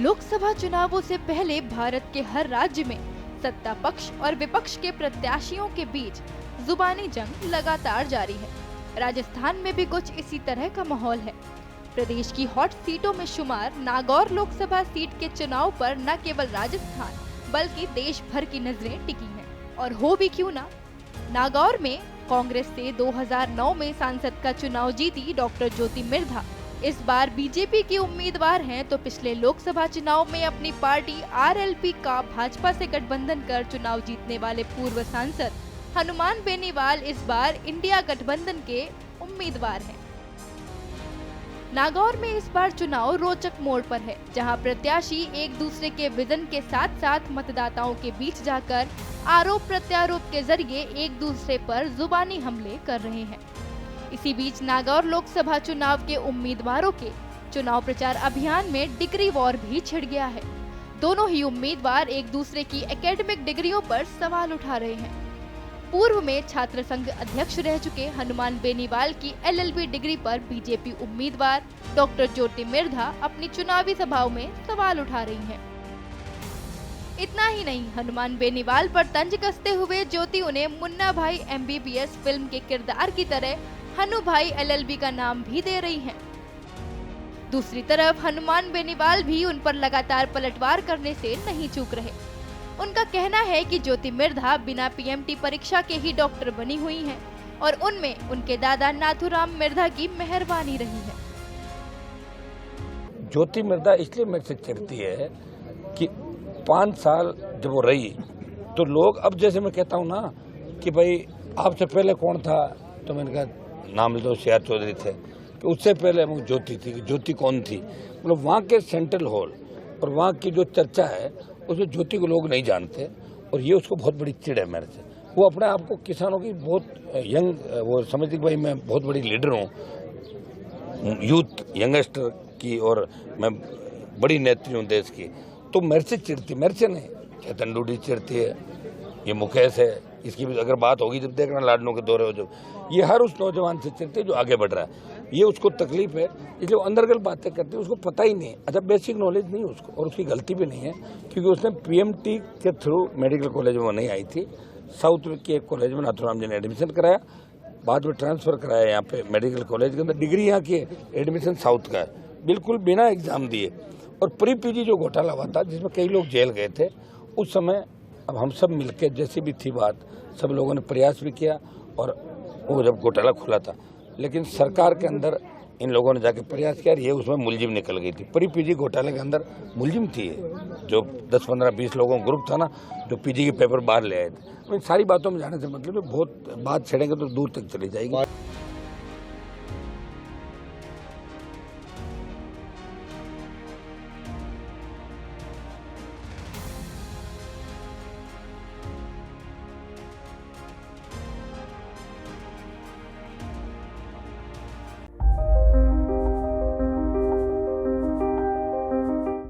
लोकसभा चुनावों से पहले भारत के हर राज्य में सत्ता पक्ष और विपक्ष के प्रत्याशियों के बीच जुबानी जंग लगातार जारी है। राजस्थान में भी कुछ इसी तरह का माहौल है। प्रदेश की हॉट सीटों में शुमार नागौर लोकसभा सीट के चुनाव पर न केवल राजस्थान बल्कि देश भर की नजरें टिकी हैं। और हो भी क्यों ना, नागौर में कांग्रेस से 2009 में सांसद का चुनाव जीती डॉक्टर ज्योति मिर्धा इस बार बीजेपी की उम्मीदवार हैं, तो पिछले लोकसभा चुनाव में अपनी पार्टी आरएलपी का भाजपा से गठबंधन कर चुनाव जीतने वाले पूर्व सांसद हनुमान बेनीवाल इस बार इंडिया गठबंधन के उम्मीदवार हैं। नागौर में इस बार चुनाव रोचक मोड़ पर है, जहां प्रत्याशी एक दूसरे के विजन के साथ साथ मतदाताओं के बीच जाकर आरोप प्रत्यारोप के जरिए एक दूसरे पर जुबानी हमले कर रहे हैं। इसी बीच नागौर लोकसभा चुनाव के उम्मीदवारों के चुनाव प्रचार अभियान में डिग्री वॉर भी छिड़ गया है। दोनों ही उम्मीदवार एक दूसरे की एकेडमिक डिग्रियों पर सवाल उठा रहे हैं। पूर्व में छात्र संघ अध्यक्ष रह चुके हनुमान बेनीवाल की एलएलबी डिग्री पर बीजेपी उम्मीदवार डॉक्टर ज्योति मिर्धा अपनी चुनावी सभाओं में सवाल उठा रही हैं। इतना ही नहीं, हनुमान बेनीवाल पर तंज कसते हुए ज्योति उन्हें मुन्ना भाई MBBS फिल्म के किरदार की तरह हनु भाई LLB का नाम भी दे रही हैं। दूसरी तरफ हनुमान बेनीवाल भी उन पर लगातार पलटवार करने से नहीं चूक रहे। उनका कहना है कि ज्योति मिर्धा बिना PMT परीक्षा के ही डॉक्टर बनी हुई हैं और उनमें उनके दादा नाथुराम मिर्धा की मेहरबानी रही है। ज्योति मिर्धा इसलिए मेरे से चिढ़ती है कि 5 साल जब वो रही तो लोग, अब जैसे मैं कहता हूँ ना कि भाई आपसे पहले कौन था, तो मैंने कहा नाम तो CR चौधरी थे, कि उससे पहले वो ज्योति थी, ज्योति कौन थी। मतलब वहाँ के सेंट्रल हॉल और वहाँ की जो चर्चा है उसमें ज्योति को लोग नहीं जानते, और ये उसको बहुत बड़ी चिढ़ है मेरे से। वो अपने आप को किसानों की बहुत यंग, वो समझती भाई मैं बहुत बड़ी लीडर हूँ, यूथ यंगस्टर की, और मैं बड़ी नेत्री हूँ देश की, तो मेरे से चिढ़ती, मेरे से नहीं। चेतन डूडी चिढ़ती है, ये मुकेश है, इसकी भी अगर बात होगी जब देखना लाडनों के दौरे हो, जब ये हर उस नौजवान से चिढ़ती है जो आगे बढ़ रहा है। ये उसको तकलीफ है, इसलिए वो अंदरगल बातें करती है, उसको पता ही नहीं है। अच्छा, बेसिक नॉलेज नहीं उसको, और उसकी गलती भी नहीं है, क्योंकि उसने PMT के थ्रू मेडिकल कॉलेज में वो नहीं आई थी। साउथ के एक कॉलेज में नाथुराम जी ने एडमिशन कराया, बाद में ट्रांसफर कराया यहाँ पे मेडिकल कॉलेज के अंदर, डिग्री यहाँ की एडमिशन साउथ का है, बिल्कुल बिना एग्जाम दिए। और प्री PG जो घोटाला हुआ था जिसमें कई लोग जेल गए थे, उस समय अब हम सब मिलकर, जैसी भी थी बात, सब लोगों ने प्रयास भी किया, और वो जब घोटाला खुला था, लेकिन सरकार के अंदर इन लोगों ने जाके प्रयास किया, ये उसमें मुलजिम निकल गई थी। प्री PG घोटाले के अंदर मुलजिम थी, जो 10, 15, 20 लोगों का ग्रुप था ना, जो PG के पेपर बाहर ले आए थे। इन सारी बातों में जाने से मतलब बहुत बात छेड़ेंगे तो दूर तक चली जाएगी।